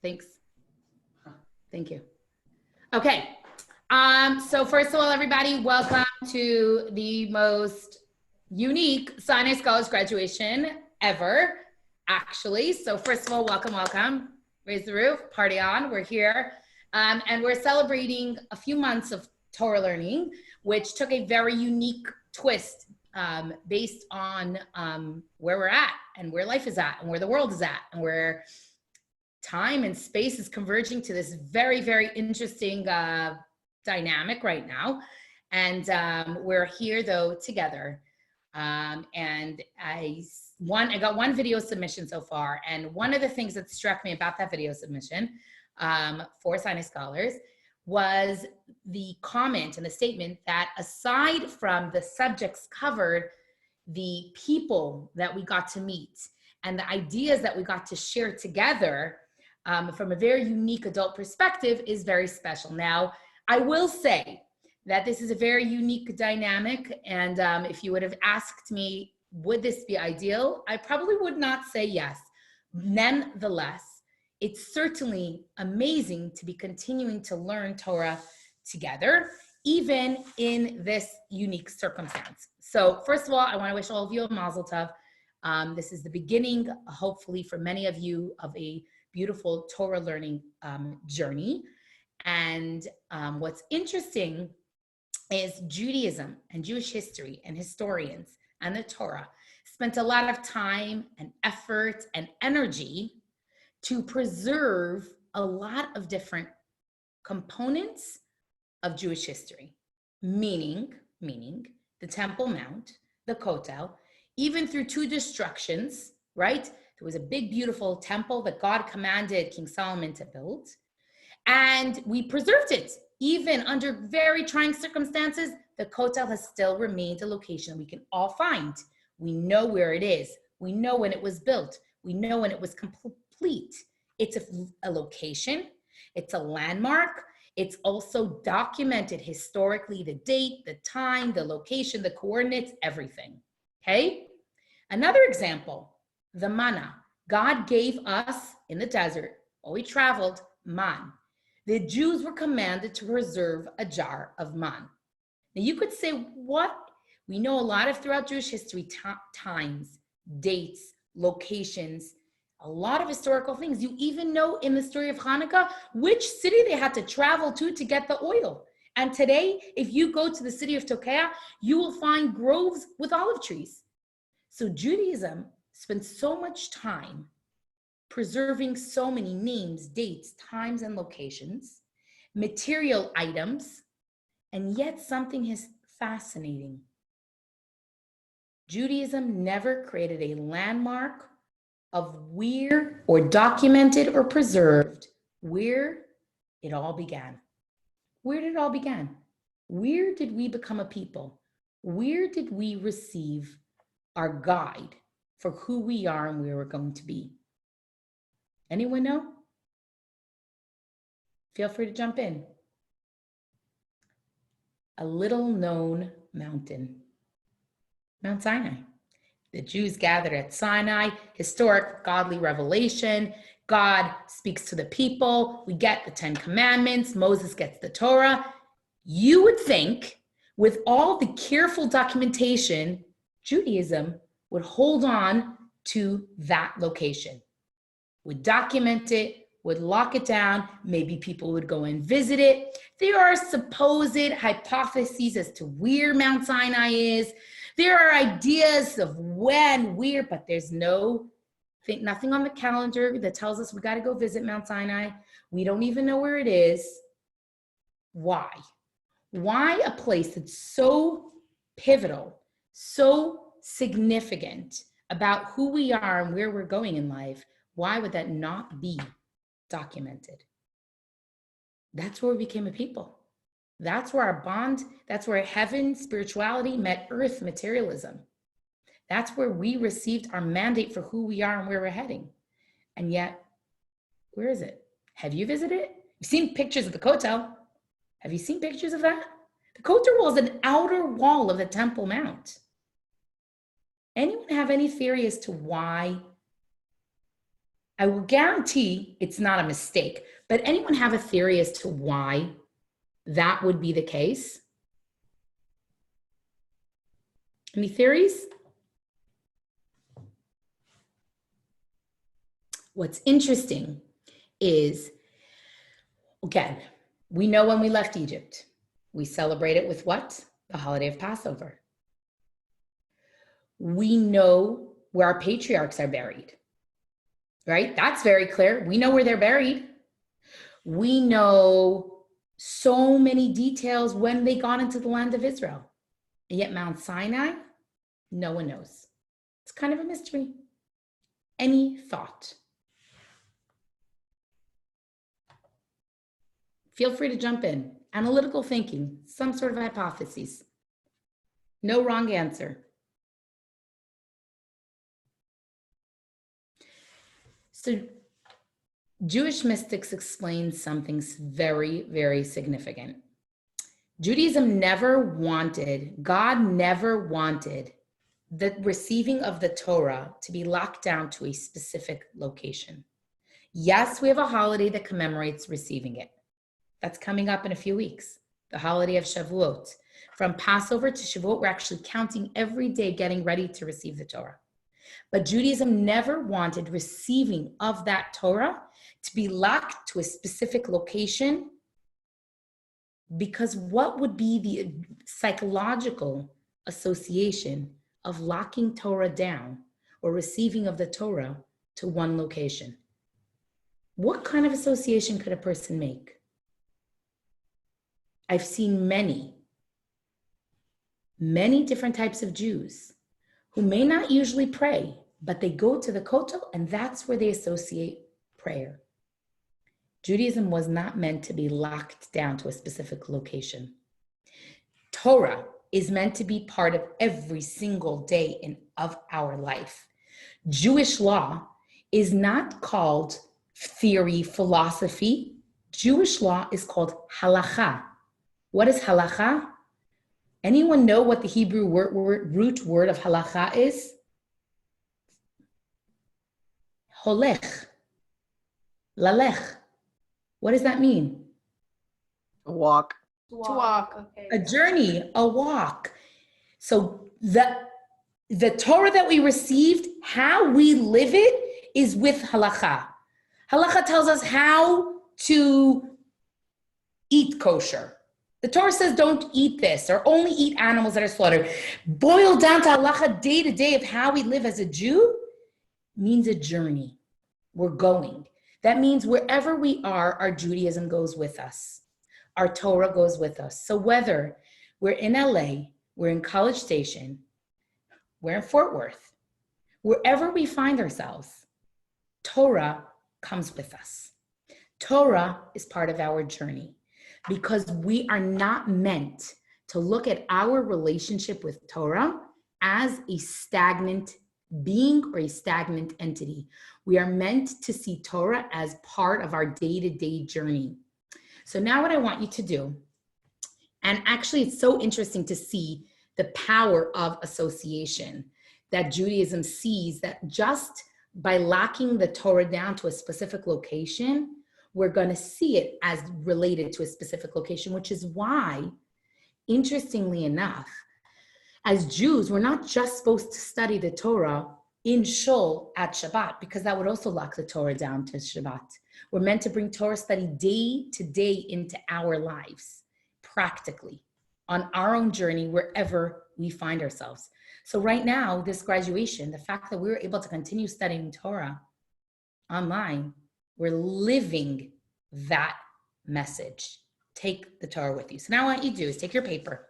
Thanks. Thank you. Okay. So first of all, everybody, welcome to the most unique Sinai Scholars graduation ever, actually. So first of all, welcome. Raise the roof, party on, we're here. And we're celebrating a few months of Torah learning, which took a very unique twist based on where we're at and where life is at and where the world is at and where time and space is converging to this very, very interesting dynamic right now. And we're here though together. And I got one video submission so far. And one of the things that struck me about that video submission for Sinai Scholars was the comment and the statement that aside from the subjects covered, the people that we got to meet and the ideas that we got to share together from a very unique adult perspective is very special. Now, I will say that this is a very unique dynamic. And if you would have asked me, would this be ideal? I probably would not say yes. Nonetheless, it's certainly amazing to be continuing to learn Torah together, even in this unique circumstance. So first of all, I want to wish all of you a mazel tov. This is the beginning, hopefully for many of you, of a beautiful Torah learning journey. And what's interesting is Judaism and Jewish history and historians and the Torah spent a lot of time and effort and energy to preserve a lot of different components of Jewish history, meaning the Temple Mount, the Kotel, even through two destructions, right? There was a big, beautiful temple that God commanded King Solomon to build, and we preserved it. Even under very trying circumstances, the Kotel has still remained a location we can all find. We know where it is. We know when it was built. We know when it was complete. It's a location. It's a landmark. It's also documented historically, the date, the time, the location, the coordinates, everything, okay? Another example, the manna. God gave us in the desert, while we traveled, man. The Jews were commanded to preserve a jar of man. Now you could say, what? We know a lot of throughout Jewish history, times, dates, locations, a lot of historical things. You even know in the story of Hanukkah, which city they had to travel to get the oil. And today, if you go to the city of Tokea, you will find groves with olive trees. So Judaism spent so much time preserving so many names, dates, times, and locations, material items, and yet something is fascinating. Judaism never created a landmark of where, or documented or preserved, where it all began. Where did it all begin? Where did we become a people? Where did we receive our guide for who we are and where we're going to be? Anyone know? Feel free to jump in. A little known mountain, Mount Sinai. The Jews gathered at Sinai, historic godly revelation. God speaks to the people. We get the 10 Commandments. Moses gets the Torah. You would think with all the careful documentation, Judaism would hold on to that location, would document it, would lock it down. Maybe people would go and visit it. There are supposed hypotheses as to where Mount Sinai is. There are ideas of when, where, but there's nothing on the calendar that tells us we got to go visit Mount Sinai. We don't even know where it is. Why? Why a place that's so pivotal, so significant about who we are and where we're going in life? Why would that not be documented? That's where we became a people. That's where our bond, that's where heaven, spirituality met earth, materialism. That's where we received our mandate for who we are and where we're heading. And yet, where is it? Have you visited it? You've seen pictures of the Kotel. Have you seen pictures of that? The Kotel wall is an outer wall of the Temple Mount. Anyone have any theory as to why I will guarantee it's not a mistake, but anyone have a theory as to why that would be the case? Any theories? What's interesting is, again, we know when we left Egypt, we celebrate it with what? The holiday of Passover. We know where our patriarchs are buried, right? That's very clear. We know where they're buried. We know so many details when they got into the land of Israel. And yet Mount Sinai, no one knows. It's kind of a mystery. Any thought? Feel free to jump in. Analytical thinking, some sort of hypotheses. No wrong answer. So Jewish mystics explain something very, very significant. Judaism never wanted, God never wanted the receiving of the Torah to be locked down to a specific location. Yes, we have a holiday that commemorates receiving it. That's coming up in a few weeks, the holiday of Shavuot. From Passover to Shavuot, we're actually counting every day, getting ready to receive the Torah. But Judaism never wanted receiving of that Torah to be locked to a specific location, because what would be the psychological association of locking Torah down or receiving of the Torah to one location? What kind of association could a person make? I've seen many different types of Jews who may not usually pray, but they go to the Kotel and that's where they associate prayer. Judaism was not meant to be locked down to a specific location. Torah is meant to be part of every single day of our life. Jewish law is not called theory, philosophy. Jewish law is called halacha. What is halacha? Anyone know what the Hebrew root word of halacha is? Holech. Lalech. What does that mean? A walk. To walk. Okay. A journey, a walk. So the Torah that we received, how we live it is with halacha. Halacha tells us how to eat kosher. The Torah says don't eat this or only eat animals that are slaughtered. Boiled down to halacha day to day of how we live as a Jew means a journey. We're going. That means wherever we are, our Judaism goes with us. Our Torah goes with us. So whether we're in LA, we're in College Station, we're in Fort Worth, wherever we find ourselves, Torah comes with us. Torah is part of our journey because we are not meant to look at our relationship with Torah as a stagnant being or a stagnant entity. We are meant to see Torah as part of our day-to-day journey. So now what I want you to do, and actually it's so interesting to see the power of association that Judaism sees, that just by locking the Torah down to a specific location, we're going to see it as related to a specific location, which is why, interestingly enough, as Jews, we're not just supposed to study the Torah in shul at Shabbat, because that would also lock the Torah down to Shabbat. We're meant to bring Torah study day to day into our lives, practically, on our own journey, wherever we find ourselves. So right now, this graduation, the fact that we were able to continue studying Torah online, we're living that message. Take the Torah with you. So now what I want you to do is take your paper,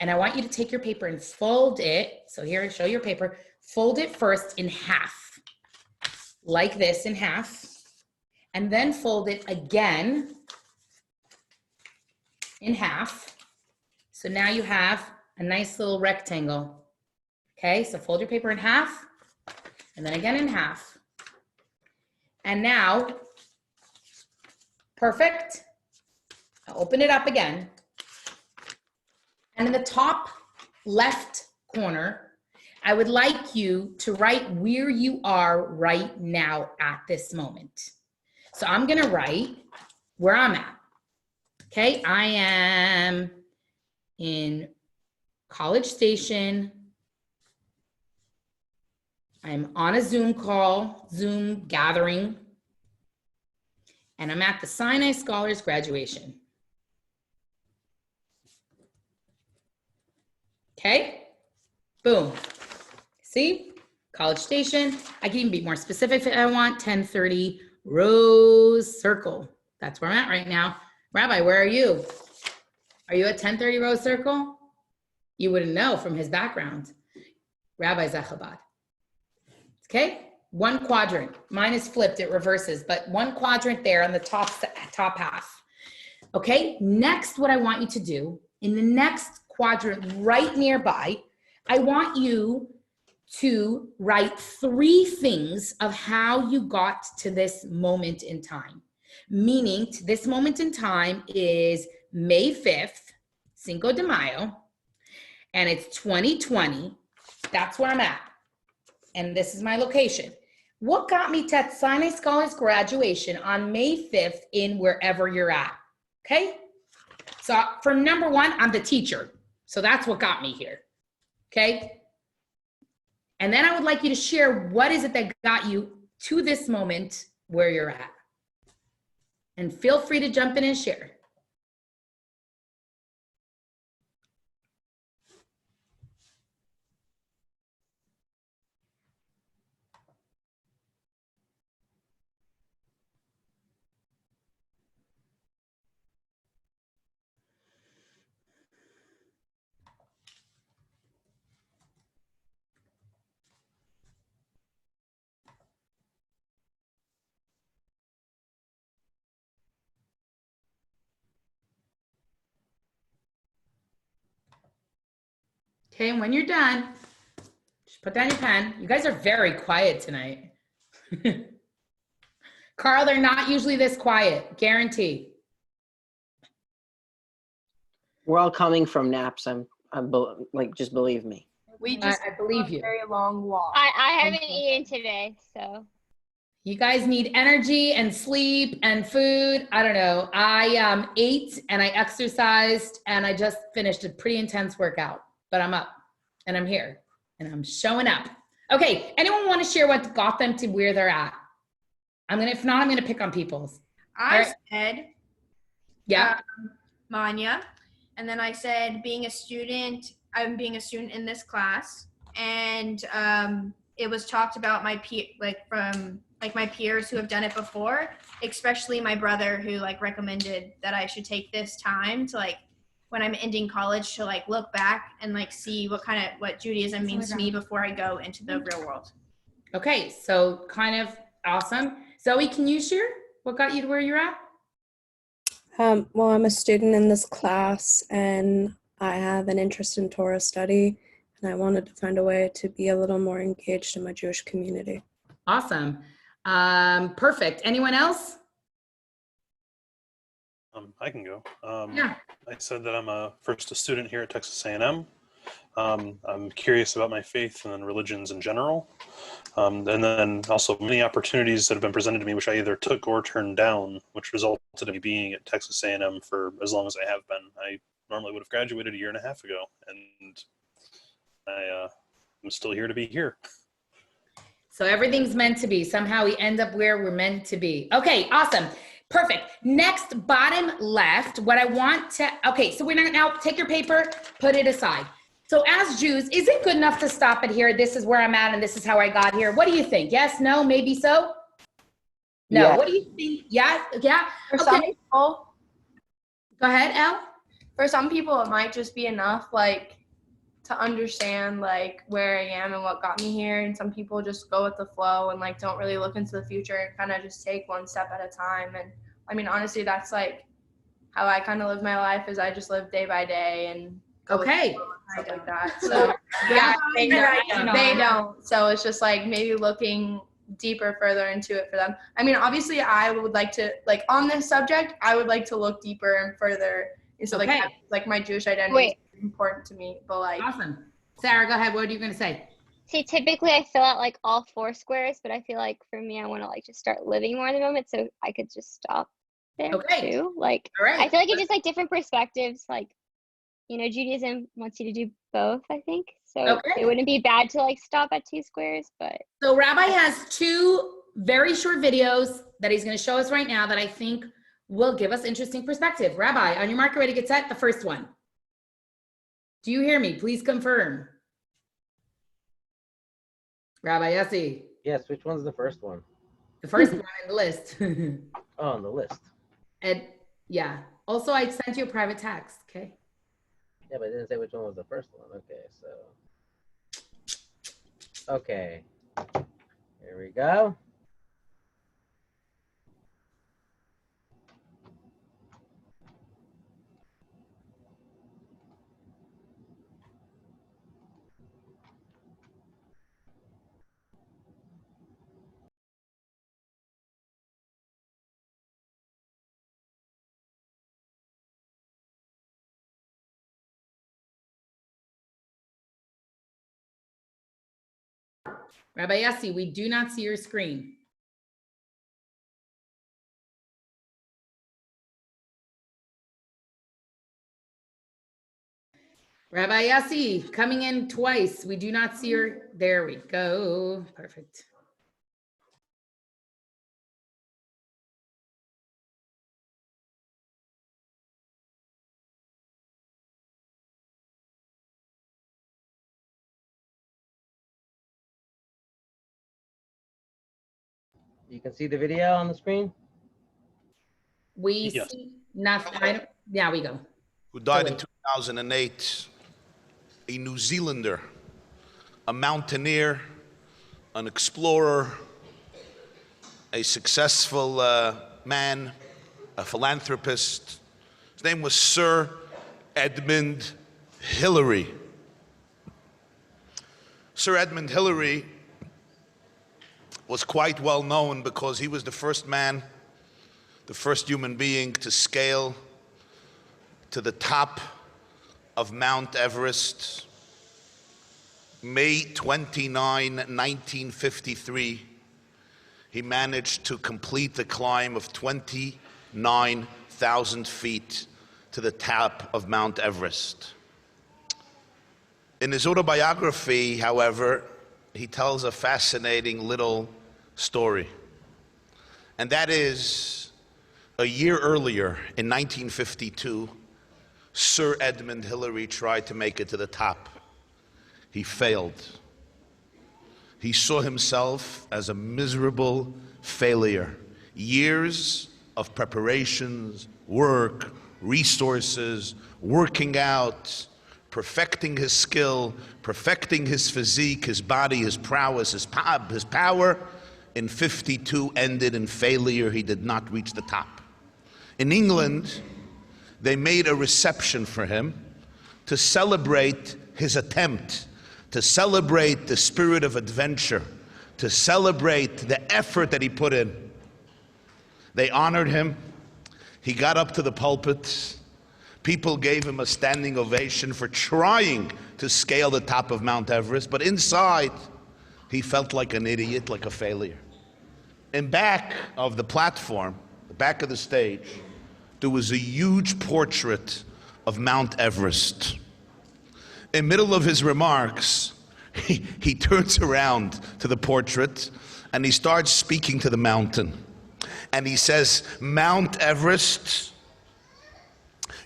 and I want you to take your paper and fold it. So here, show your paper. Fold it first in half, like this, in half, and then fold it again in half. So now you have a nice little rectangle. Okay, so fold your paper in half, and then again in half. And now, perfect. I'll open it up again. And in the top left corner, I would like you to write where you are right now at this moment. So I'm going to write where I'm at. Okay, I am in College Station. I'm on a Zoom call, Zoom gathering, and I'm at the Sinai Scholars graduation. Okay, boom. See, College Station. I can even be more specific if I want. 1030 Rose Circle. That's where I'm at right now. Rabbi, where are you? Are you at 1030 Rose Circle? You wouldn't know from his background. Rabbi's at Chabad. Okay, one quadrant. Mine is flipped, it reverses, but one quadrant there on the top half. Okay, next what I want you to do, in the next quadrant right nearby, I want you to write 3 things of how you got to this moment in time. Meaning, to this moment in time is May 5th, Cinco de Mayo, and it's 2020. That's where I'm at. And this is my location. What got me to Sinai Scholars graduation on May 5th in wherever you're at? Okay? So for number 1, I'm the teacher. So that's what got me here. Okay? And then I would like you to share what is it that got you to this moment where you're at. And feel free to jump in and share. Okay, and when you're done, just put down your pen. You guys are very quiet tonight. Carl, they're not usually this quiet, guarantee. We're all coming from naps. Like, just believe me. We just I believe you. a very long walk. I haven't eaten today, so. You guys need energy and sleep and food. I don't know. I ate and I exercised and I just finished a pretty intense workout, but I'm up and I'm here and I'm showing up. Okay, anyone want to share what got them to where they're at? If not, I'm gonna pick on people's. I said Yeah. Manya, and then I said being a student. I'm being a student in this class, and it was talked about my my peers who have done it before, especially my brother who recommended that I should take this time to when I'm ending college to look back and see what Judaism means to me before I go into the real world. Okay, so kind of awesome. Zoe, can you share what got you to where you're at? Well, I'm a student in this class and I have an interest in Torah study, and I wanted to find a way to be a little more engaged in my Jewish community. Awesome. Perfect. Anyone else? I can go. Yeah. I said that I'm first a student here at Texas A&M. I'm curious about my faith and religions in general. And then also many opportunities that have been presented to me, which I either took or turned down, which resulted in me being at Texas A&M for as long as I have been. I normally would have graduated a year and a half ago, and I'm still here to be here. So everything's meant to be. Somehow we end up where we're meant to be. Okay, awesome. Perfect. Next, bottom left, what I want to, okay, so we're gonna now take your paper, put it aside. So as Jews, is it good enough to stop it here? This is where I'm at and this is how I got here. What do you think? Yes, no, maybe so? No, Yeah. What do you think? Yeah, yeah. For some Okay, people, go ahead, Elle. for some people, it might just be enough to understand where I am and what got me here. And some people just go with the flow and don't really look into the future and kind of just take one step at a time. And I mean, honestly, that's how I kind of live my life, is I just live day by day and go with Okay. the flow and stuff like that. So Yeah, they don't. So it's just maybe looking deeper further into it for them. I mean, obviously I would like to on this subject, I would like to look deeper and further. So my Jewish identity is important to me, but Awesome. Sarah, go ahead. What are you going to say? See, typically I fill out like all 4 squares, but I feel like for me, I want to like just start living more in the moment, so I could just stop there Okay. too. Like, All right. I feel like it's just like different perspectives. Like, you know, Judaism wants you to do both, I think. So Okay. it wouldn't be bad to like stop at 2 squares, but So Rabbi has 2 very short videos that he's going to show us right now that I think will give us interesting perspective. Rabbi, on your marker, ready, get set, the first one. Do you hear me? Please confirm. Rabbi Yossi, Yes, which one's the first one? the first one in the list. Oh, on the list. And yeah, also I sent you a private text, okay? Yeah, but it didn't say which one was the first one. Okay, so. Okay. Here we go. Rabbi Yossi, we do not see your screen. Rabbi Yossi, coming in twice. We do not see your, there we go. Perfect. You can see the video on the screen? We Yes. see nothing. Yeah, we go. Who died So in 2008, a New Zealander, a mountaineer, an explorer, a successful man, a philanthropist. His name was Sir Edmund Hillary. Sir Edmund Hillary was quite well known because he was the first man, the first human being to scale to the top of Mount Everest. May 29, 1953, he managed to complete the climb of 29,000 feet to the top of Mount Everest. In his autobiography, however, he tells a fascinating little story. And that is, a year earlier, in 1952, Sir Edmund Hillary tried to make it to the top. He failed. He saw himself as a miserable failure. Years of preparations, work, resources, working out, perfecting his skill, perfecting his physique, his body, his prowess, his power, in 52 ended in failure. He did not reach the top. In England, they made a reception for him to celebrate his attempt, to celebrate the spirit of adventure, to celebrate the effort that he put in. They honored him. He got up to the pulpit. People gave him a standing ovation for trying to scale the top of Mount Everest, but inside, he felt like an idiot, like a failure. In back of the platform, the back of the stage, there was a huge portrait of Mount Everest. In middle of his remarks, he turns around to the portrait and he starts speaking to the mountain. And he says, "Mount Everest,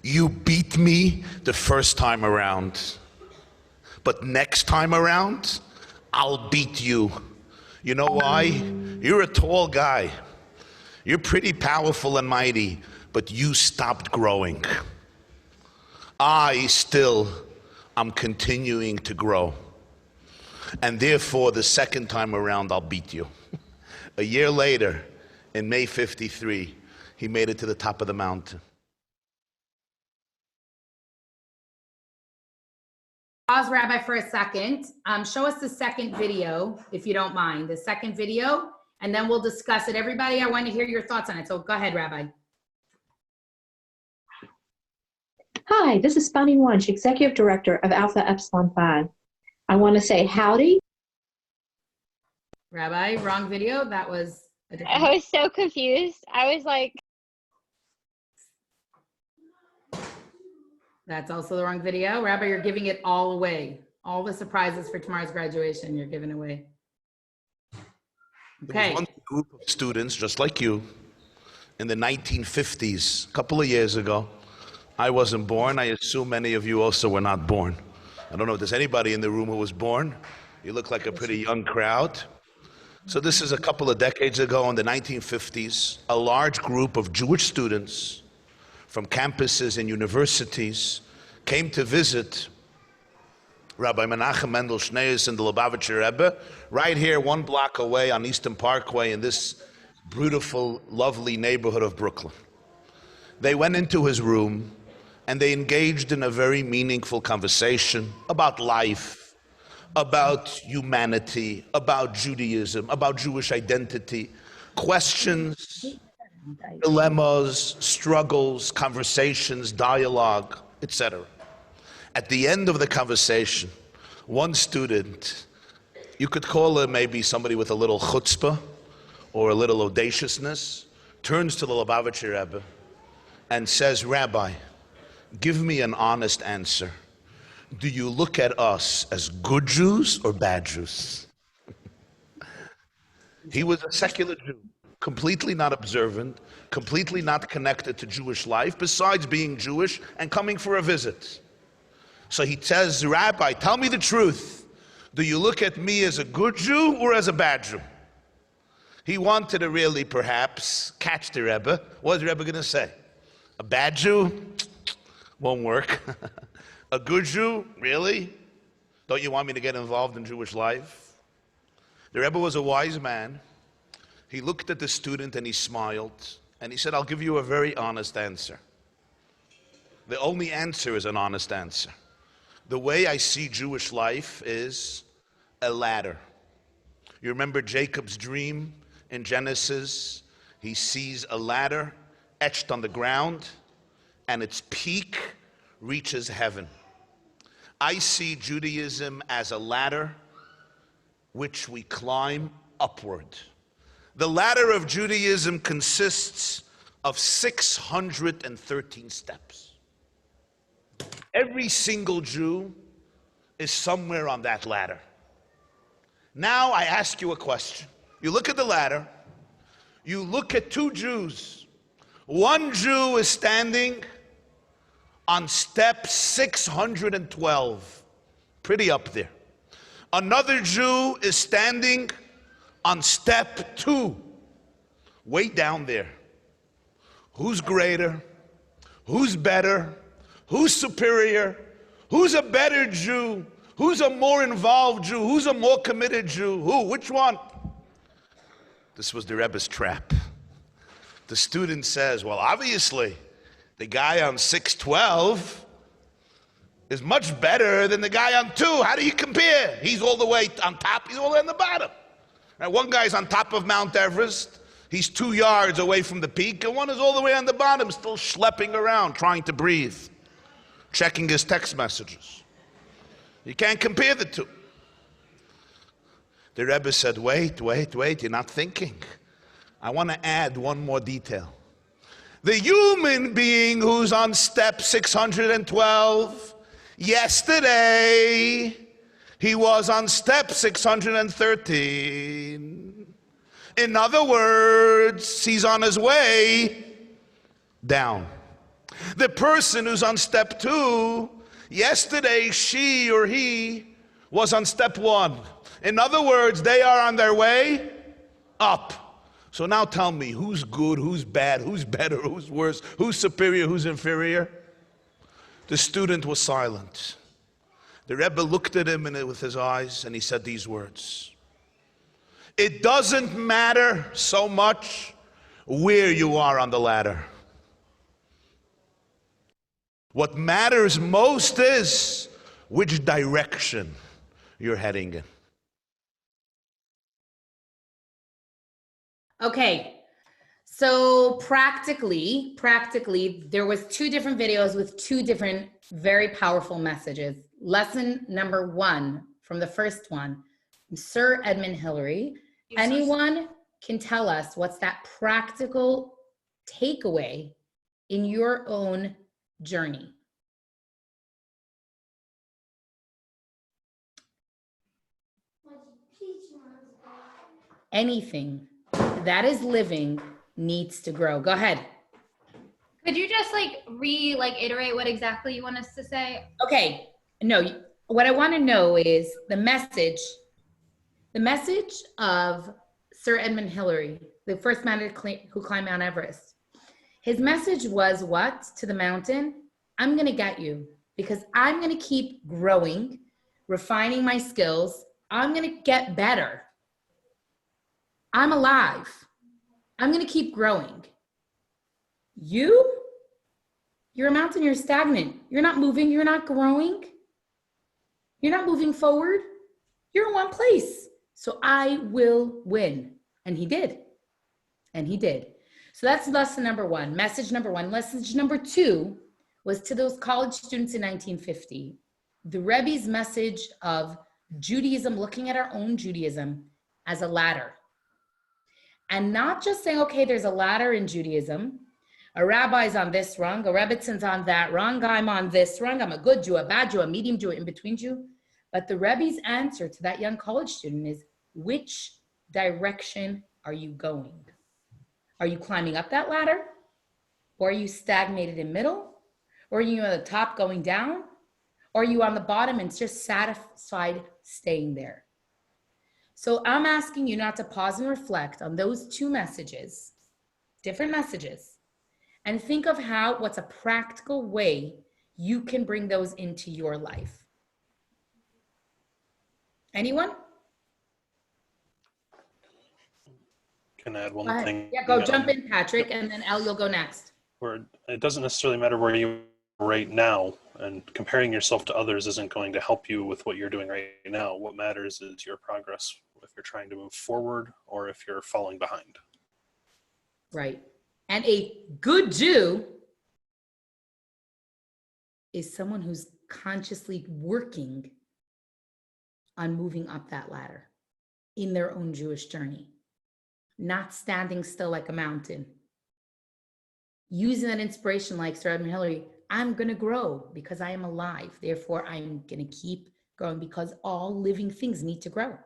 you beat me the first time around. But next time around, I'll beat you. You know why? You're a tall guy. You're pretty powerful and mighty, but you stopped growing. I'm continuing to grow. And therefore, the second time around, I'll beat you." A year later, in May 53, he made it to the top of the mountain. pause, Rabbi, for a second. Show us the second video, if you don't mind, the second video, and then we'll discuss it. Everybody, I want to hear your thoughts on it. So go ahead, Rabbi. Hi, this is Bonnie Wunsch, Executive Director of Alpha Epsilon Phi. I want to say howdy Rabbi, wrong video. That was a different. I was so confused. I was like, That's also the wrong video. Rabbi, you're giving it all away. All the surprises for tomorrow's graduation, you're giving away. There was Okay. one group of students, just like you, in the 1950s, a couple of years ago. I wasn't born. I assume many of you also were not born. I don't know if there's anybody in the room who was born. You look like a pretty young crowd. So this is a couple of decades ago in the 1950s. A large group of Jewish students from campuses and universities came to visit Rabbi Menachem Mendel Schneers and the Lubavitcher Rebbe, right here 1 block away on Eastern Parkway in this beautiful, lovely neighborhood of Brooklyn. They went into his room and they engaged in a very meaningful conversation about life, about humanity, about Judaism, about Jewish identity, questions, dilemmas, struggles, conversations, dialogue, etc. At the end of the conversation, one student, you could call him maybe somebody with a little chutzpah or a little audaciousness, turns to the Lubavitcher Rebbe and says, Rabbi, give me an honest answer. Do you look at us as good Jews or bad Jews? He was a secular Jew, completely not observant, completely not connected to Jewish life, besides being Jewish and coming for a visit. So he says, Rabbi, tell me the truth. Do you look at me as a good Jew or as a bad Jew? He wanted to really perhaps catch the Rebbe. What is the Rebbe going to say? A bad Jew? Won't work. A good Jew? Really? Don't you want me to get involved in Jewish life? The Rebbe was a wise man. He looked at the student and he smiled. And he said, I'll give you a very honest answer. The only answer is an honest answer. The way I see Jewish life is a ladder. You remember Jacob's dream in Genesis? He sees a ladder etched on the ground, and its peak reaches heaven. I see Judaism as a ladder which we climb upward. The ladder of Judaism consists of 613 steps. Every single Jew is somewhere on that ladder. Now I ask you a question. You look at the ladder, you look at 2 Jews. One Jew is standing on step 612, pretty up there. Another Jew is standing on step 2, way down there. Who's greater? Who's better? Who's superior? Who's a better Jew? Who's a more involved Jew? Who's a more committed Jew? Who? Which one? This was the Rebbe's trap. The student says, well, obviously, the guy on 612 is much better than the guy on 2. How do you compare? He's all the way on top, he's all the way on the bottom. Now, one guy's on top of Mount Everest. He's 2 yards away from the peak, and one is all the way on the bottom, still schlepping around, trying to breathe, checking his text messages. You can't compare the 2. The Rebbe said, wait, you're not thinking. I want to add one more detail. The human being who's on step 612, yesterday, he was on step 613. In other words, he's on his way down. The person who's on step 2, yesterday she or he was on step 1. In other words, they are on their way up. So now tell me, who's good, who's bad, who's better, who's worse, who's superior, who's inferior? The student was silent. The Rebbe looked at him with his eyes and he said these words. It doesn't matter so much where you are on the ladder. What matters most is which direction you're heading in. Okay, so practically, there was 2 different videos with 2 different very powerful messages. Lesson number 1 from the first one, Sir Edmund Hillary, Anyone can tell us what's that practical takeaway in your own journey? Anything that is living needs to grow. Go ahead. Could you just iterate what exactly you want us to say? Okay. No, what I want to know is the message of Sir Edmund Hillary, the first man who climbed Mount Everest. His message was what to the mountain? I'm going to get you because I'm going to keep growing, refining my skills. I'm going to get better. I'm alive. I'm going to keep growing. You're a mountain, you're stagnant. You're not moving, you're not growing. You're not moving forward. You're in one place. So I will win. And he did. And he did. So that's lesson number one, message number one. Message number two was to those college students in 1950. The Rebbe's message of Judaism, looking at our own Judaism as a ladder. And not just saying, okay, there's a ladder in Judaism. A rabbi's on this rung, a Rebbitzon's on that rung, I'm on this rung, I'm a good Jew, a bad Jew, a medium Jew, in between Jew. But the Rebbe's answer to that young college student is, which direction are you going? Are you climbing up that ladder? Or are you stagnated in middle? Or are you on the top going down? Or are you on the bottom and just satisfied staying there? So I'm asking you not to pause and reflect on those two messages, different messages, and think of what's a practical way you can bring those into your life. Anyone? Can I add one Go ahead. thing? Yeah, go jump in, Patrick, and then Elle, you'll go next. Where it doesn't necessarily matter where you are right now, and comparing yourself to others isn't going to help you with what you're doing right now. What matters is your progress, if you're trying to move forward or if you're falling behind. Right. And a good Jew is someone who's consciously working on moving up that ladder in their own Jewish journey, not standing still like a mountain. Using that inspiration like Sir Edmund Hillary, I'm going to grow because I am alive. Therefore, I'm going to keep growing because all living things need to grow.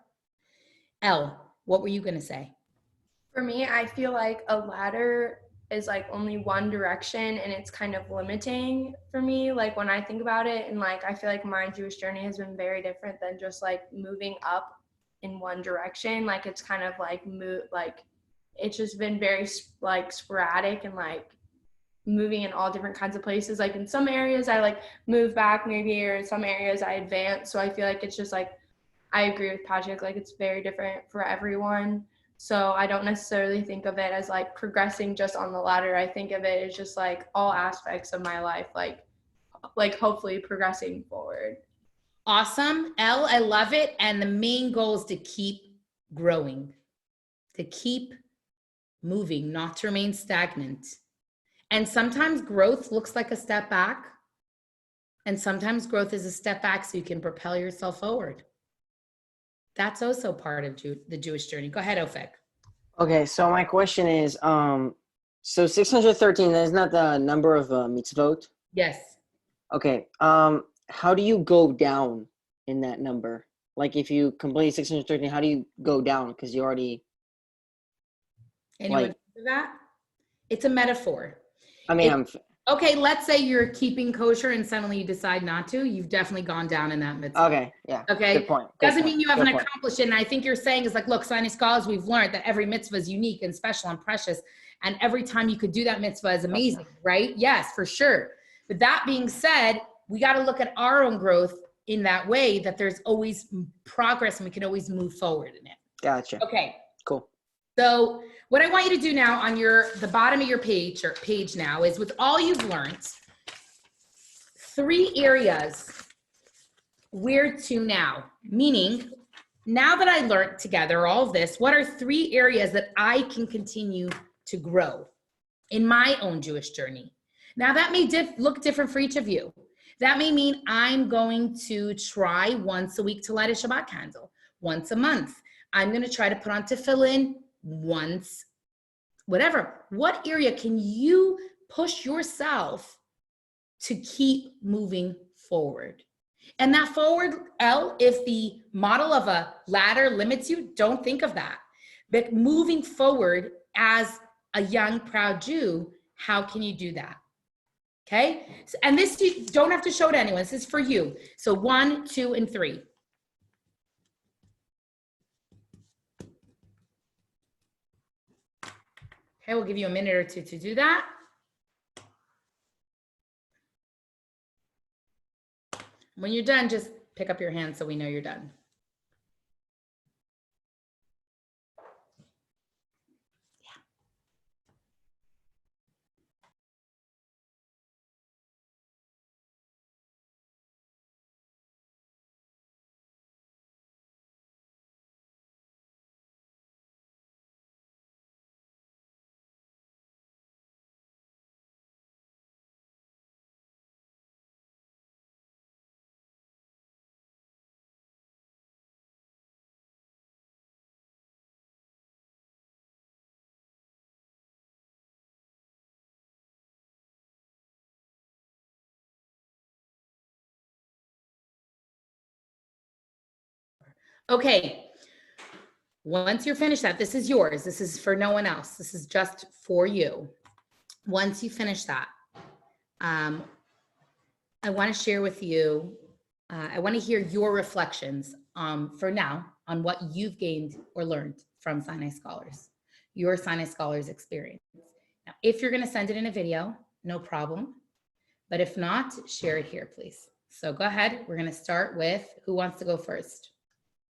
Elle, what were you going to say? For me, I feel like a ladder is like only one direction and it's kind of limiting for me. Like when I think about it, and like I feel like my Jewish journey has been very different than just like moving up in one direction. Like it's kind of like it's just been very like sporadic and like moving in all different kinds of places. Like in some areas I like move back maybe, or in some areas I advance. So I feel like it's just like, I agree with Patrick, like it's very different for everyone. So I don't necessarily think of it as like progressing just on the ladder. I think of it as just like all aspects of my life, like hopefully progressing forward. Awesome. Elle, I love it. And the main goal is to keep growing, to keep moving, not to remain stagnant. And sometimes growth looks like a step back. And sometimes growth is a step back so you can propel yourself forward. That's also part of the Jewish journey. Go ahead, Ofek. Okay, so my question is, so 613, that is not the number of mitzvot? Yes. Okay, how do you go down in that number? Like if you complete 613, how do you go down? Because you already... Anyone do that? It's a metaphor. I mean, okay, let's say you're keeping kosher and suddenly you decide not to. You've definitely gone down in that mitzvah. Okay, yeah. Okay. Good point. Doesn't mean you haven't accomplished it. And I think you're saying is like, look, Sinai scholars, we've learned that every mitzvah is unique and special and precious. And every time you could do that mitzvah is amazing, right? Yes, for sure. But that being said, we got to look at our own growth in that way, that there's always progress and we can always move forward in it. Gotcha. Okay. Cool. So what I want you to do now on the bottom of your page now is, with all you've learned, 3 areas, where to now? Meaning, now that I learned together all of this, what are 3 areas that I can continue to grow in my own Jewish journey? Now that may look different for each of you. That may mean I'm going to try once a week to light a Shabbat candle, once a month. I'm going to try to put on tefillin once, whatever. What area can you push yourself to keep moving forward? And that forward, L, if the model of a ladder limits you, don't think of that. But moving forward as a young, proud Jew, how can you do that? Okay? And this, you don't have to show to anyone. This is for you. So 1, 2, and 3. Okay, we'll give you a minute or two to do that. When you're done, just pick up your hand so we know you're done. Okay, once you're finished that, this is yours. This is for no one else. This is just for you. Once you finish that, I want to share with you, I want to hear your reflections for now on what you've gained or learned from Sinai Scholars, your Sinai Scholars experience. Now, if you're going to send it in a video, no problem. But if not, share it here, please. So go ahead. We're going to start with who wants to go first?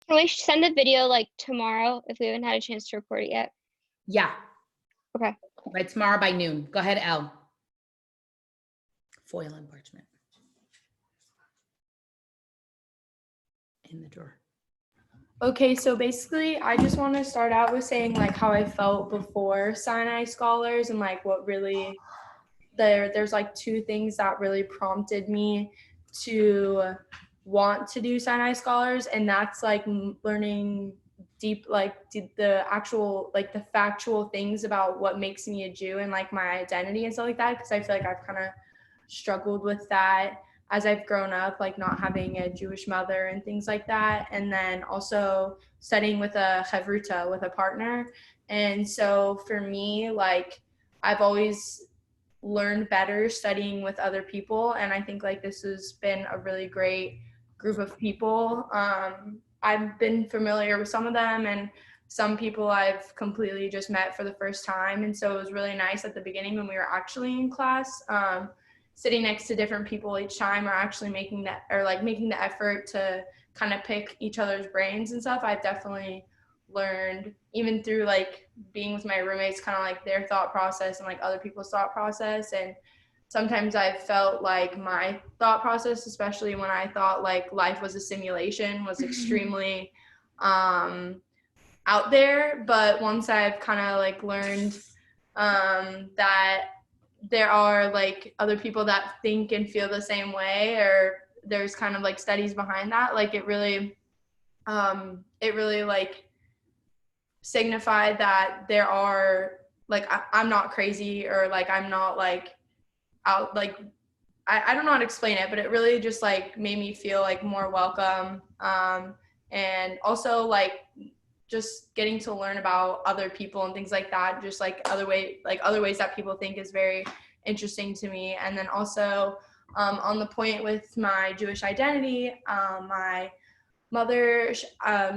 Can we send the video like tomorrow if we haven't had a chance to record it yet? Yeah. Okay. By tomorrow by noon. Go ahead, Elle. Foil and parchment. In the drawer. Okay, so basically, I just want to start out with saying like how I felt before Sinai Scholars and like what really there's like 2 things that really prompted me to want to do Sinai Scholars, and that's like learning the actual like the factual things about what makes me a Jew and like my identity and stuff like that, because I feel like I've kind of struggled with that as I've grown up, like not having a Jewish mother and things like that. And then also studying with a chavruta, with a partner. And so for me, like I've always learned better studying with other people. And I think like this has been a really great group of people. I've been familiar with some of them, and some people I've completely just met for the first time. And so it was really nice at the beginning when we were actually in class, sitting next to different people each time, or actually making the effort to kind of pick each other's brains and stuff. I've definitely learned, even through like being with my roommates, kind of like their thought process and like other people's thought process. And sometimes I've felt like my thought process, especially when I thought like life was a simulation, was extremely out there. But once I've kind of like learned that there are like other people that think and feel the same way, or there's kind of like studies behind that, like it really like signified that there are like I'm not crazy, or like I'm not like out, like I don't know how to explain it, but it really just like made me feel like more welcome, and also like just getting to learn about other people and things like that, just like other ways that people think, is very interesting to me. And then also on the point with my Jewish identity, my mother,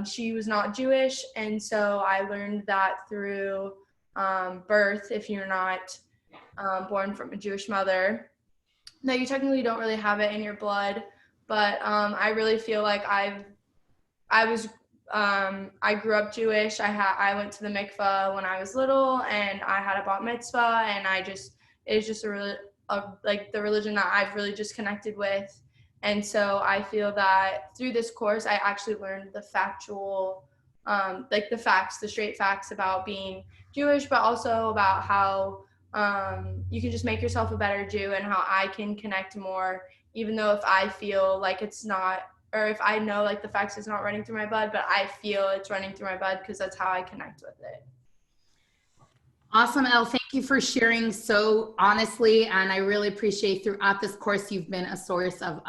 she was not Jewish, and so I learned that through birth. If you're not born from a Jewish mother, that you technically don't really have it in your blood. But I really feel like I grew up Jewish. I went to the mikveh when I was little, and I had a bat mitzvah, and it's just like the religion that I've really just connected with. And so I feel that through this course, I actually learned the factual, like the facts, the straight facts about being Jewish, but also about how you can just make yourself a better Jew, and how I can connect more, even though if I feel like it's not or if I know like the facts is not running through my blood, but I feel it's running through my blood because that's how I connect with it. Awesome, Elle. Thank you for sharing so honestly. And I really appreciate throughout this course, you've been a source of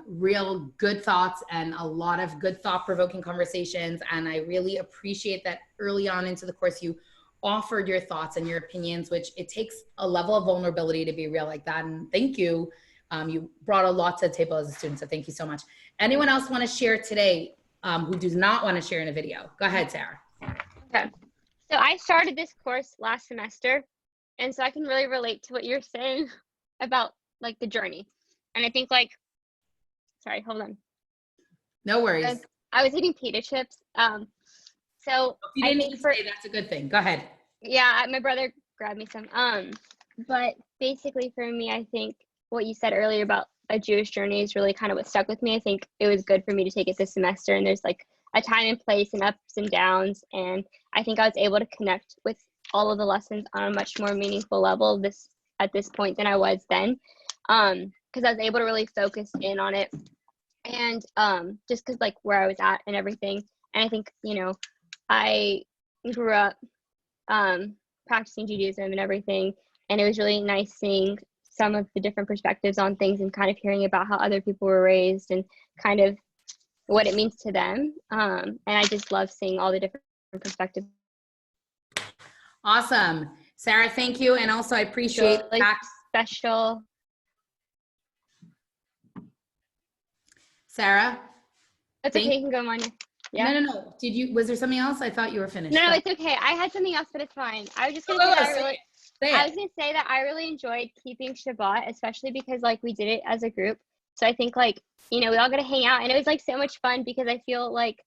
real good thoughts and a lot of good thought-provoking conversations. And I really appreciate that early on into the course, you offered your thoughts and your opinions, which it takes a level of vulnerability to be real like that. And thank you. You brought a lot to the table as a student. So thank you so much. Anyone else want to share today who does not want to share in a video? Go ahead, Sarah. Okay. So I started this course last semester, and so I can really relate to what you're saying about like the journey. And I think like, sorry, hold on. No worries. I was eating pita chips. So if you didn't need to say, that's a good thing. Go ahead. Yeah, my brother grabbed me some. But basically for me, I think what you said earlier about a Jewish journey is really kind of what stuck with me. I think it was good for me to take it this semester, and there's like a time and place and ups and downs, and I think I was able to connect with all of the lessons on a much more meaningful level at this point than I was then, because I was able to really focus in on it, and just because like where I was at and everything. And I think, you know, I grew up practicing Judaism and everything, and it was really nice seeing some of the different perspectives on things and kind of hearing about how other people were raised and kind of what it means to them. And I just love seeing all the different perspectives. Awesome. Sarah, thank you. And also I appreciate like special. Sarah? That's okay, you can go on. Yeah. No. Was there something else? I thought you were finished. No, it's okay. I had something else, but it's fine. I was just gonna say that I really enjoyed keeping Shabbat, especially because like we did it as a group. So I think like, you know, we all got to hang out, and it was like so much fun because I feel like,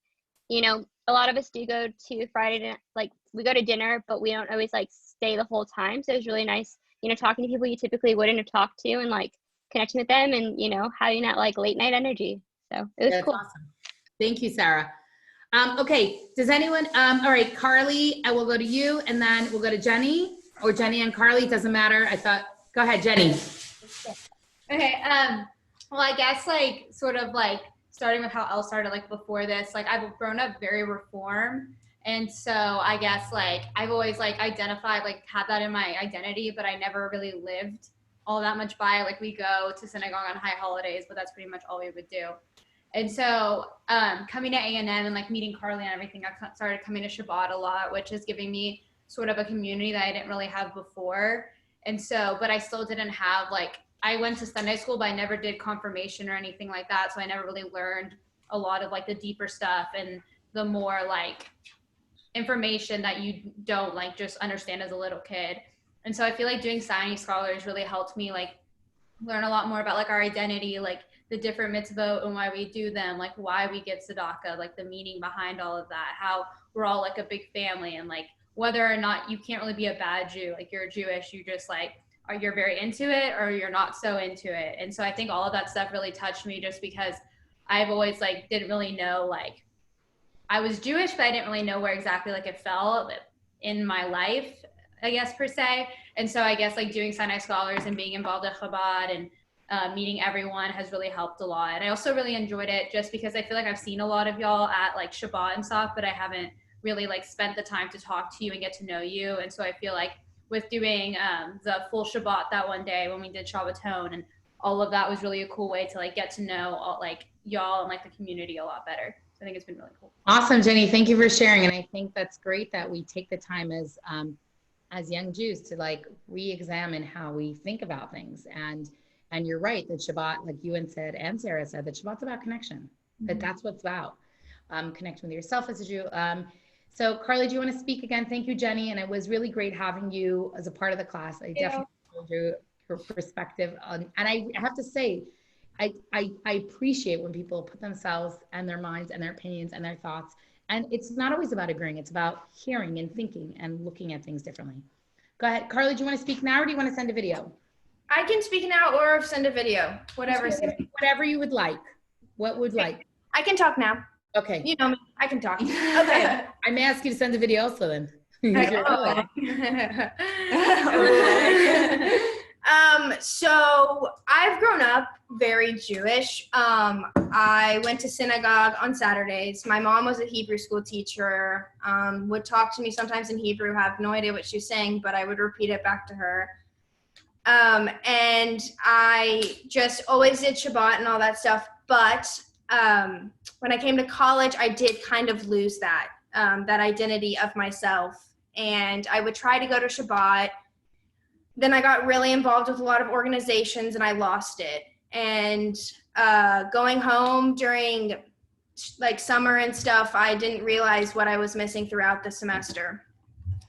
you know, a lot of us do go to Friday, like we go to dinner, but we don't always like stay the whole time. So it was really nice, you know, talking to people you typically wouldn't have talked to and like connecting with them and, you know, having that like late night energy. So it was cool. Awesome. Thank you, Sarah. Okay, does anyone, all right, Carly, I will go to you, and then we'll go to Jenny, or Jenny and Carly, doesn't matter. Go ahead, Jenny. Okay, well, I guess like sort of like starting with how Elle started, like before this, like I've grown up very Reform. And so I guess like I've always like identified, like had that in my identity, but I never really lived all that much by it. Like we go to synagogue on high holidays, but that's pretty much all we would do. And so coming to A&M and like meeting Carly and everything, I started coming to Shabbat a lot, which is giving me sort of a community that I didn't really have before. And so, but I still didn't have like, I went to Sunday school, but I never did confirmation or anything like that. So I never really learned a lot of like the deeper stuff and the more like information that you don't like just understand as a little kid. And so I feel like doing Sinai Scholars really helped me like learn a lot more about like our identity, like the different mitzvot and why we do them, like why we get tzedakah, like the meaning behind all of that, how we're all like a big family, and like whether or not you can't really be a bad Jew, like you're Jewish, you just like, or you're very into it or you're not so into it. And so I think all of that stuff really touched me just because I've always like didn't really know, like I was Jewish, but I didn't really know where exactly like it fell in my life, I guess, per se. And so I guess like doing Sinai Scholars and being involved at Chabad and meeting everyone has really helped a lot. And I also really enjoyed it just because I feel like I've seen a lot of y'all at like Shabbat and stuff, but I haven't really like spent the time to talk to you and get to know you. And so I feel like with doing the full Shabbat that one day when we did Shabbaton and all of that was really a cool way to like get to know all, like y'all and like the community a lot better. So I think it's been really cool. Awesome, Jenny. Thank you for sharing. And I think that's great that we take the time as young Jews to like re-examine how we think about things. And you're right that Shabbat, like you said and Sarah said, that Shabbat's about connection. That that's what's about, connecting with yourself as a Jew. So Carly, do you want to speak again? Thank you, Jenny. And it was really great having you as a part of the class. I definitely told you your perspective on, and I have to say, I appreciate when people put themselves and their minds and their opinions and their thoughts. And it's not always about agreeing. It's about hearing and thinking and looking at things differently. Go ahead. Carly, do you want to speak now or do you want to send a video? I can speak now or send a video, whatever. Whatever you would like. What would like? I can talk now. Okay. You know me, I can talk. Okay. I may ask you to send a video also then. So I've grown up very Jewish. I went to synagogue on Saturdays. My mom was a Hebrew school teacher, would talk to me sometimes in Hebrew, have no idea what she was saying, but I would repeat it back to her. And I just always did Shabbat and all that stuff. But when I came to college, I did kind of lose that identity of myself. And I would try to go to Shabbat. Then I got really involved with a lot of organizations and I lost it. And going home during like summer and stuff, I didn't realize what I was missing throughout the semester.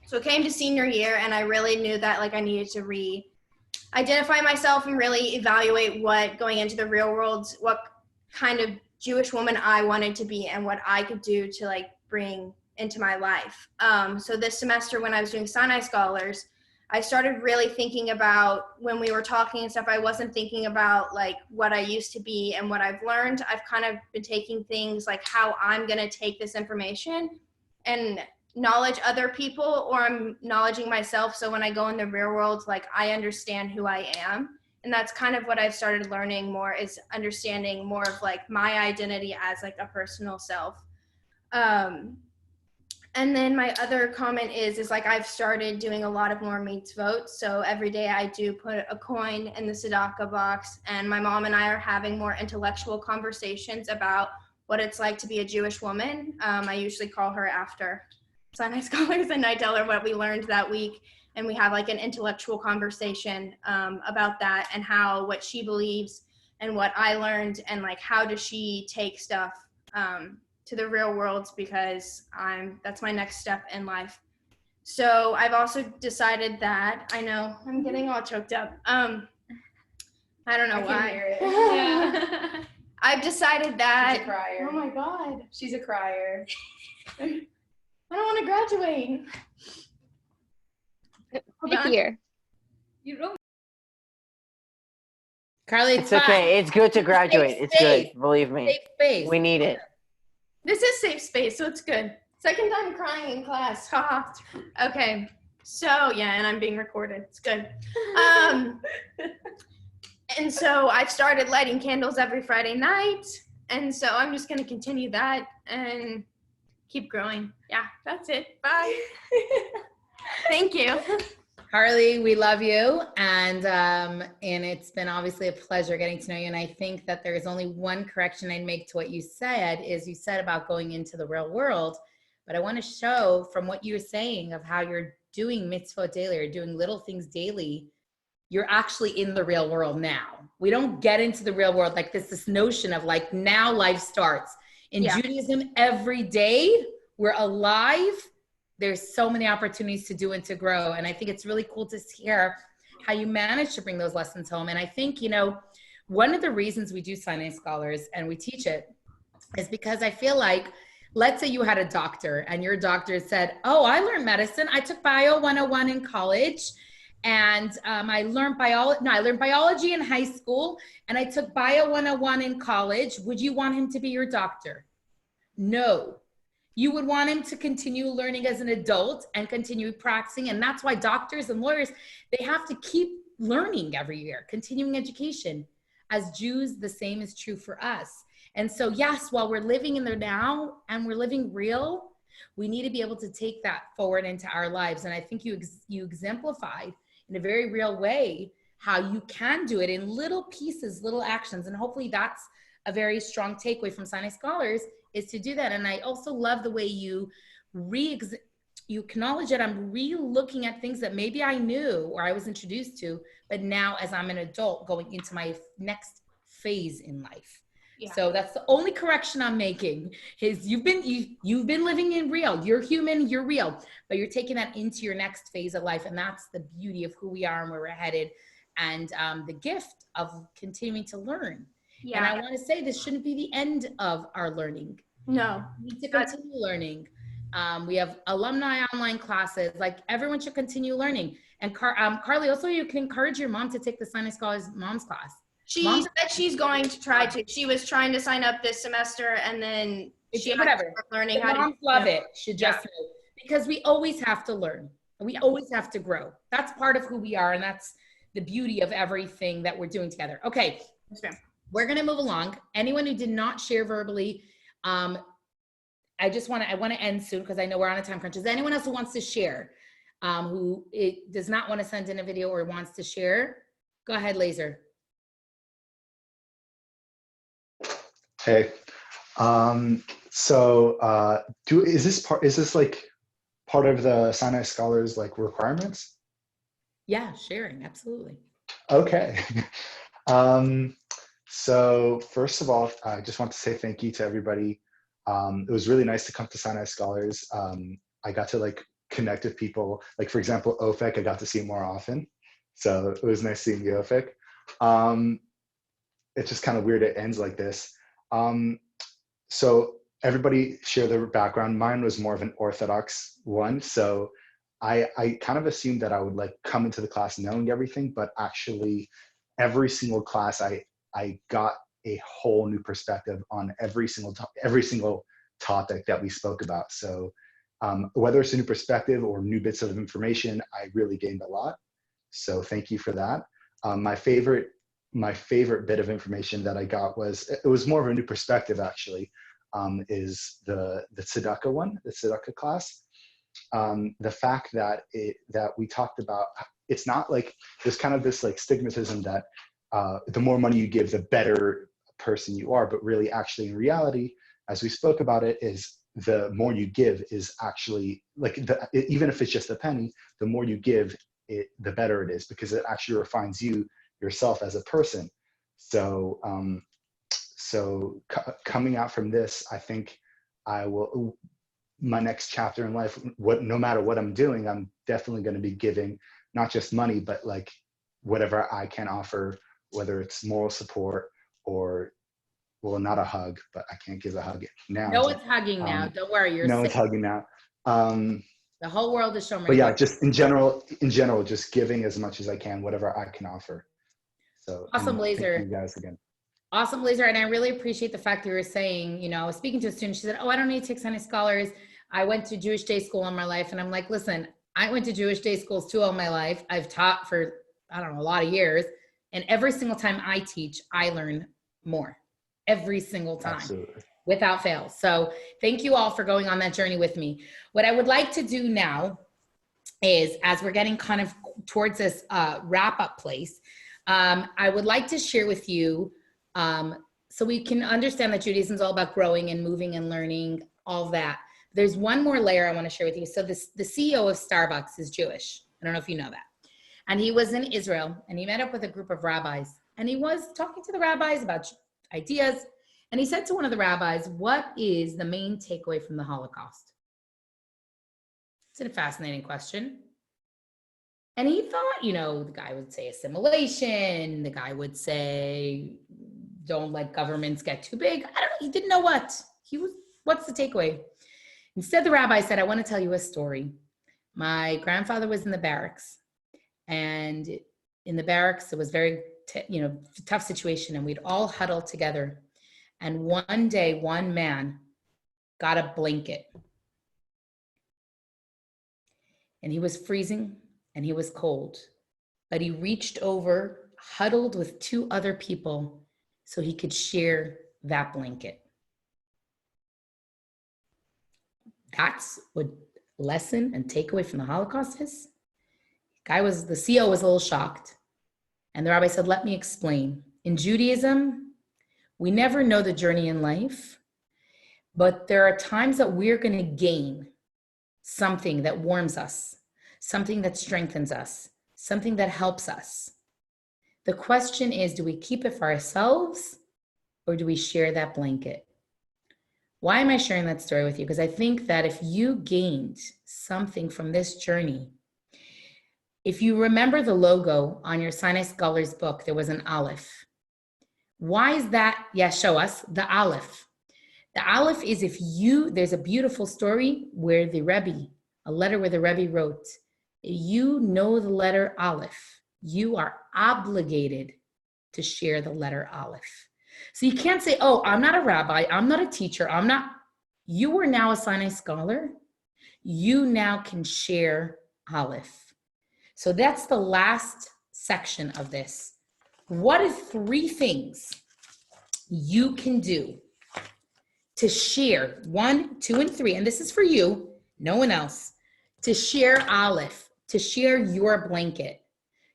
So it came to senior year and I really knew that like I needed to identify myself and really evaluate what going into the real world, what kind of Jewish woman I wanted to be and what I could do to like bring into my life. So this semester when I was doing Sinai Scholars, I started really thinking about when we were talking and stuff, I wasn't thinking about like what I used to be and what I've learned. I've kind of been taking things like how I'm going to take this information and knowledge other people, or I'm knowledging myself. So when I go in the real world, like I understand who I am. And that's kind of what I've started learning more, is understanding more of like my identity as like a personal self. And then my other comment is like I've started doing a lot of more mitzvot. So every day I do put a coin in the tzedakah box, and my mom and I are having more intellectual conversations about what it's like to be a Jewish woman. I usually call her after Sinai Scholars and I tell her what we learned that week, and we have like an intellectual conversation about that and what she believes and what I learned, and like how does she take stuff to the real world, because that's my next step in life. So I've also decided that, I know I'm getting all choked up. I don't know why. Hear it. Yeah. I've decided that. She's a crier. Oh my God. She's a crier. I don't want to graduate. Hold on. Here. You don't. Carly, It's okay. It's good to graduate. It's good. Believe me. Safe space. We need it. This is safe space, so it's good. Second time crying in class. Haha. Okay. So yeah, and I'm being recorded. It's good. And so I've started lighting candles every Friday night, and so I'm just gonna continue that and keep growing. Yeah, that's it. Bye. Thank you. Harley, we love you, and it's been obviously a pleasure getting to know you. And I think that there is only one correction I'd make to what you said, is you said about going into the real world, but I want to show from what you were saying of how you're doing mitzvot daily, or doing little things daily, you're actually in the real world now. We don't get into the real world like this notion of like now life starts. In Judaism, every day we're alive. There's so many opportunities to do and to grow. And I think it's really cool to hear how you manage to bring those lessons home. And I think, one of the reasons we do Sinai Scholars and we teach it is because I feel like, let's say you had a doctor and your doctor said, oh, I learned medicine. I took Bio 101 in college, and I learned biology in high school, and I took Bio 101 in college. Would you want him to be your doctor? No. You would want him to continue learning as an adult and continue practicing. And that's why doctors and lawyers, they have to keep learning every year, continuing education. As Jews, the same is true for us. And so, yes, while we're living in the now and we're living real, we need to be able to take that forward into our lives. And I think you exemplified in a very real way how you can do it in little pieces, little actions. And hopefully that's a very strong takeaway from Sinai Scholars, is to do that. And I also love the way you acknowledge that I'm re-looking at things that maybe I knew or I was introduced to, but now as I'm an adult going into my next phase in life. Yeah. So that's the only correction I'm making, is you've been living in real. You're human, you're real, but you're taking that into your next phase of life. And that's the beauty of who we are and where we're headed, and the gift of continuing to learn. Yeah. And I want to say this shouldn't be the end of our learning. No. We need to continue learning. We have alumni online classes. Like, everyone should continue learning. And Carly, also you can encourage your mom to take the Sinai Scholars Moms class. She said she's going to try to. She was trying to sign up this semester, and then she whatever. Learning the how moms to love it. Should just know, because we always have to learn. We always have to grow. That's part of who we are, and that's the beauty of everything that we're doing together. Okay, Yes, ma'am. we're gonna move along. Anyone who did not share verbally, I want to end soon because I know we're on a time crunch. Is there anyone else who wants to share, who does not want to send in a video or wants to share? Go ahead, Laser. Hey, is this like part of the Sinai Scholars like requirements? Yeah, sharing, absolutely. Okay. So first of all, I just want to say thank you to everybody. It was really nice to come to Sinai Scholars. I got to like connect with people. Like for example, Ofek, I got to see more often. So it was nice seeing you, Ofek. It's just kind of weird it ends like this. So everybody share their background. Mine was more of an Orthodox one. So I kind of assumed that I would like come into the class knowing everything, but actually every single class I got a whole new perspective on every single topic that we spoke about. So whether it's a new perspective or new bits of information, I really gained a lot. So thank you for that. My favorite bit of information that I got was, it was more of a new perspective actually, is the tzedakah one, the tzedakah class. The fact that we talked about, it's not like there's kind of this like stigmatism that the more money you give, the better person you are, but really actually in reality, as we spoke about it, is the more you give is actually like even if it's just a penny, the more you give it, the better it is, because it actually refines yourself as a person. So coming out from this, I think my next chapter in life, no matter what I'm doing, I'm definitely going to be giving not just money, but like whatever I can offer, whether it's moral support or, well, not a hug, but I can't give a hug now. No one's hugging now. Don't worry, you're no safe. one's hugging now. The whole world is showing. But yeah, just in general, just giving as much as I can, whatever I can offer. So awesome, Laser. Thank you guys again. Awesome, Laser. And I really appreciate the fact that you were saying, I was speaking to a student, she said, oh, I don't need to take Sinai Scholars. I went to Jewish day school all my life. And I'm like, listen, I went to Jewish day schools too all my life. I've taught for, I don't know, a lot of years. And every single time I teach, I learn more. Every single time. Absolutely. Without fail. So thank you all for going on that journey with me. What I would like to do now is, as we're getting kind of towards this wrap-up place, I would like to share with you, so we can understand that Judaism is all about growing and moving and learning, all of that. There's one more layer I want to share with you. So the CEO of Starbucks is Jewish. I don't know if you know that. And he was in Israel, and he met up with a group of rabbis. And he was talking to the rabbis about ideas. And he said to one of the rabbis, what is the main takeaway from the Holocaust? It's a fascinating question. And he thought, the guy would say assimilation. The guy would say, don't let governments get too big. I don't know. He didn't know what's the takeaway? Instead, the rabbi said, I want to tell you a story. My grandfather was in the barracks. And in the barracks, it was very, tough situation. And we'd all huddle together. And one day, one man got a blanket. And he was freezing and he was cold. But he reached over, huddled with two other people so he could share that blanket. That's what lesson and takeaway from the Holocaust is. The CEO was a little shocked. And the rabbi said, let me explain. In Judaism, we never know the journey in life, but there are times that we're going to gain something that warms us, something that strengthens us, something that helps us. The question is, do we keep it for ourselves or do we share that blanket? Why am I sharing that story with you? Because I think that if you gained something from this journey, if you remember the logo on your Sinai Scholars book, there was an Aleph. Why is that? Yeah, show us the Aleph. The Aleph is there's a beautiful story where a letter where the Rebbe wrote, you know the letter Aleph, you are obligated to share the letter Aleph. So you can't say, oh, I'm not a rabbi, I'm not a teacher, you are now a Sinai scholar, you now can share Aleph. So that's the last section of this. What is 3 things you can do to share 1, 2, and 3, and this is for you, no one else, to share Aleph, to share your blanket,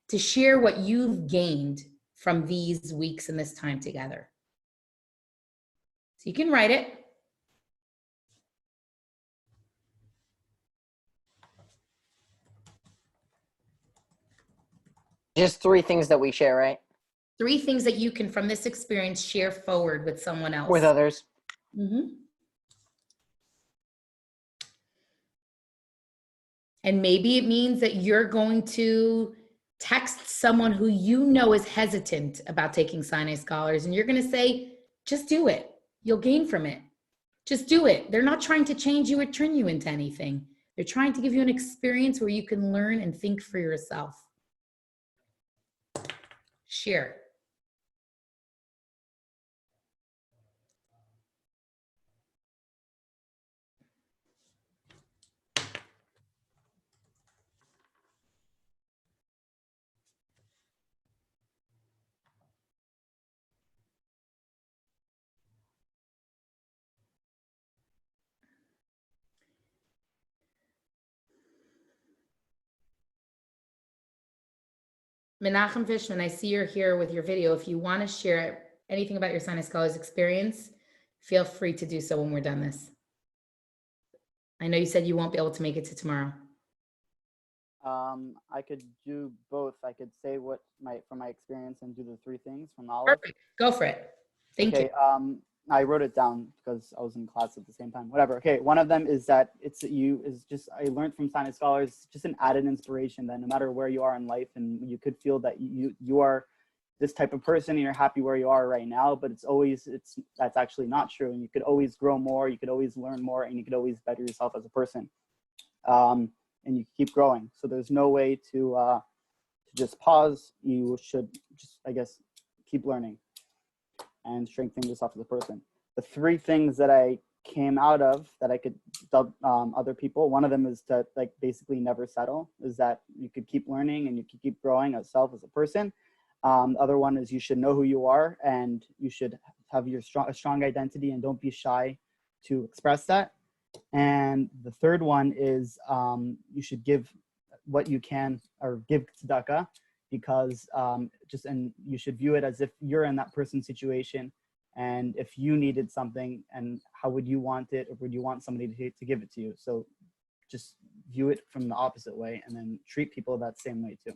to share what you've gained from these weeks and this time together. So you can write it. Just 3 things that we share, right? 3 things that you can, from this experience, share forward with someone else. With others. Mm-hmm. And maybe it means that you're going to text someone who you know is hesitant about taking Sinai Scholars, and you're going to say, just do it. You'll gain from it. Just do it. They're not trying to change you or turn you into anything. They're trying to give you an experience where you can learn and think for yourself. Share. Menachem Fishman, I see you're here with your video. If you want to share anything about your Sinai Scholars experience, feel free to do so when we're done this. I know you said you won't be able to make it to tomorrow. I could do both. I could say what from my experience and do the 3 things from Olive. Perfect. Go for it. Thank you. I wrote it down because I was in class at the same time. Whatever. Okay. One of them is that I learned from Sinai Scholars, just an added inspiration that no matter where you are in life, and you could feel that you are this type of person and you're happy where you are right now, but that's actually not true. And you could always grow more, you could always learn more, and you could always better yourself as a person. And you keep growing. So there's no way to just pause. You should just, I guess, keep learning and strengthen yourself as a person. The 3 things that I came out of that I could tell other people, one of them is to basically never settle, is that you could keep learning and you could keep growing as self as a person. The other one is you should know who you are and you should have a strong identity and don't be shy to express that. And the third one is you should give what you can, or give tzedakah, because and you should view it as if you're in that person's situation, and if you needed something, and how would you want it, or would you want somebody to give it to you? So just view it from the opposite way, and then treat people that same way too.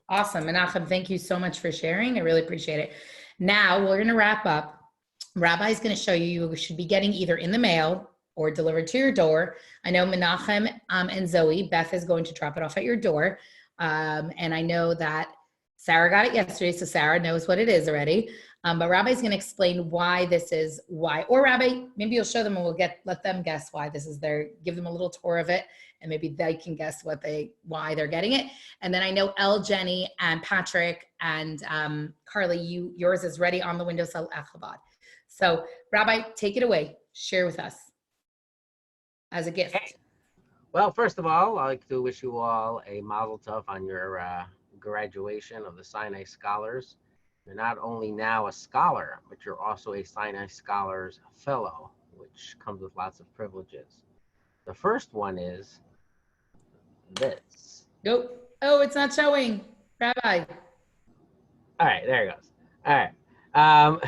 Awesome. Menachem, thank you so much for sharing. I really appreciate it. Now we're going to wrap up. Rabbi is going to show you should be getting either in the mail or delivered to your door. I know Menachem and Zoe, Beth is going to drop it off at your door. And I know that Sarah got it yesterday, so Sarah knows what it is already. But Rabbi's going to explain why this is why. Or Rabbi, maybe you'll show them and let them guess why this is there. Give them a little tour of it, and maybe they can guess why they're getting it. And then I know Elle, Jenny, and Patrick, and Carly, yours is ready on the windowsill at Chabad. So Rabbi, take it away. Share with us as a gift. Okay. Well, first of all, I'd like to wish you all a mazel tov on your graduation of the Sinai Scholars. You're not only now a scholar, but you're also a Sinai Scholars Fellow, which comes with lots of privileges. The first one is this. Nope. Oh, it's not showing. Rabbi. All right, there it goes. All right. All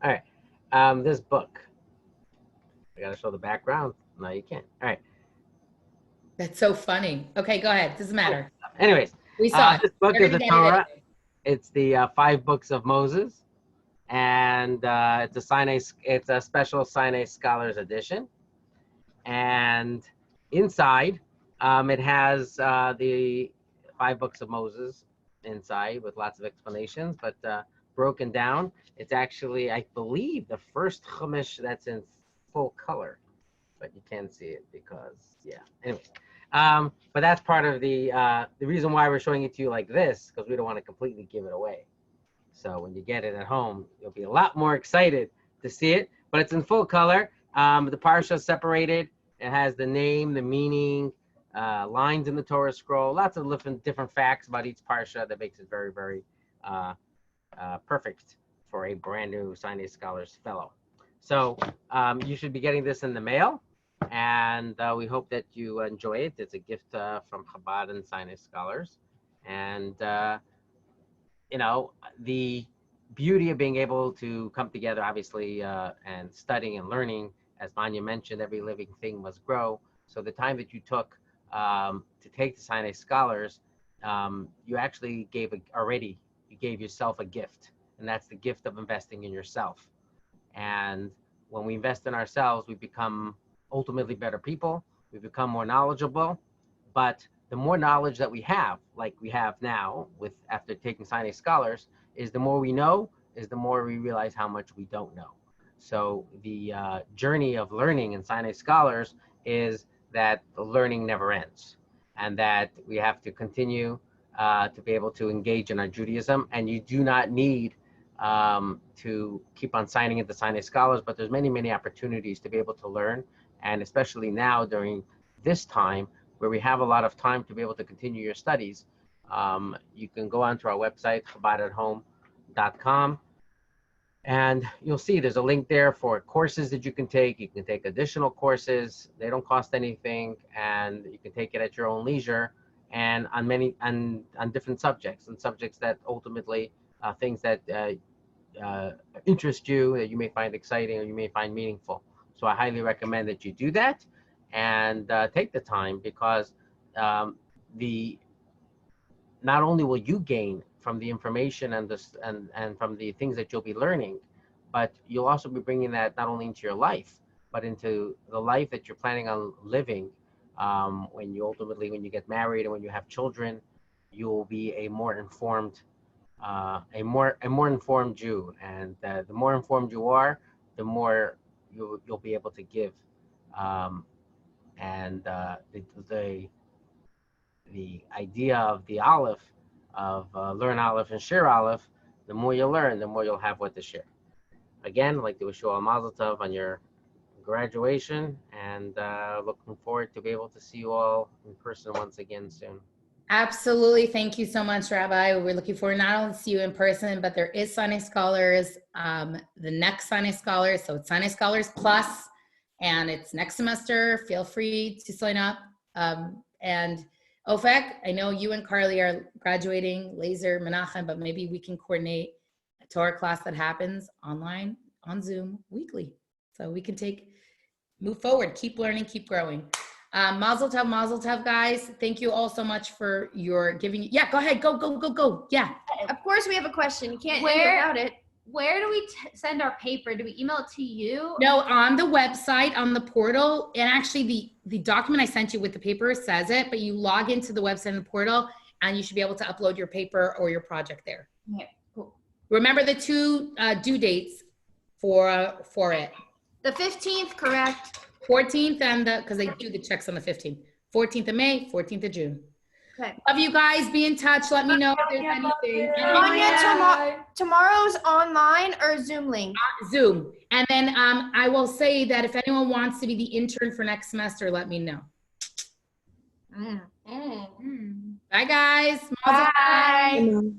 right. This book. I got to show the background. No, you can't. All right. That's so funny. Okay, go ahead. Doesn't matter. Anyways, we saw it. This book is the Torah. It's the 5 books of Moses, and it's a special Sinai Scholars edition. And inside, it has the 5 books of Moses inside with lots of explanations, but broken down. It's actually, I believe, the first Chumash that's in full color, but you can't see it because, yeah. Anyways, but that's part of the reason why we're showing it to you like this, because we don't want to completely give it away. So when you get it at home, you'll be a lot more excited to see it, but it's in full color. The parsha is separated. It has the name, the meaning, lines in the Torah scroll, lots of different facts about each parsha that makes it very, very perfect for a brand new Sinai Scholars Fellow. So you should be getting this in the mail, and we hope that you enjoy it. It's a gift from Chabad and Sinai Scholars. And, you know, the beauty of being able to come together, obviously, and studying and learning, as Manya mentioned, every living thing must grow. So the time that you took to take the Sinai Scholars, you actually you gave yourself a gift, and that's the gift of investing in yourself. And when we invest in ourselves, we become ultimately better people. We become more knowledgeable. But the more knowledge that we have, like we have now with after taking Sinai Scholars, is the more we know, is the more we realize how much we don't know. So the journey of learning in Sinai Scholars is that the learning never ends, and that we have to continue to be able to engage in our Judaism. And you do not need to keep on signing into Sinai Scholars, but there's many, many opportunities to be able to learn. And especially now during this time where we have a lot of time to be able to continue your studies, you can go onto our website, chabadathome.com, and you'll see there's a link there for courses that you can take. You can take additional courses. They don't cost anything, and you can take it at your own leisure, and on different subjects, and subjects that ultimately things that interest you, that you may find exciting or you may find meaningful. So I highly recommend that you do that and take the time, because not only will you gain from the information and from the things that you'll be learning, but you'll also be bringing that not only into your life, but into the life that you're planning on living when you get married and when you have children. You will be a more informed Jew, and the more informed you are, the more you'll be able to give, and the idea of the Aleph, of learn Aleph and share Aleph, the more you learn, the more you'll have what to share. Again, I'd like to wish you all Mazel Tov on your graduation, and looking forward to be able to see you all in person once again soon. Absolutely. Thank you so much, Rabbi. We're looking forward not only to see you in person, but there is Sinai Scholars, the next Sinai Scholars. So it's Sinai Scholars Plus, and it's next semester. Feel free to sign up. And Ofek, I know you and Carly are graduating, Laser, Menachem, but maybe we can coordinate a Torah class that happens online on Zoom weekly. So we can move forward, keep learning, keep growing. Mazel tov, guys. Thank you all so much for your giving. Yeah, go ahead. Go. Yeah. Of course, we have a question. You can't do without it. Where do we send our paper? Do we email it to you? No, on the website, on the portal, and actually the document I sent you with the paper says it, but you log into the website and the portal, and you should be able to upload your paper or your project there. Okay, cool. Remember the two due dates for it. The 15th, correct? 14th and because they do the checks on the 15th. 14th of May, 14th of June. Okay. Love you guys. Be in touch. Let me know if there's anything. Anya, tomorrow's online or Zoom link? Zoom. And then I will say that if anyone wants to be the intern for next semester, let me know. Bye, guys. Bye.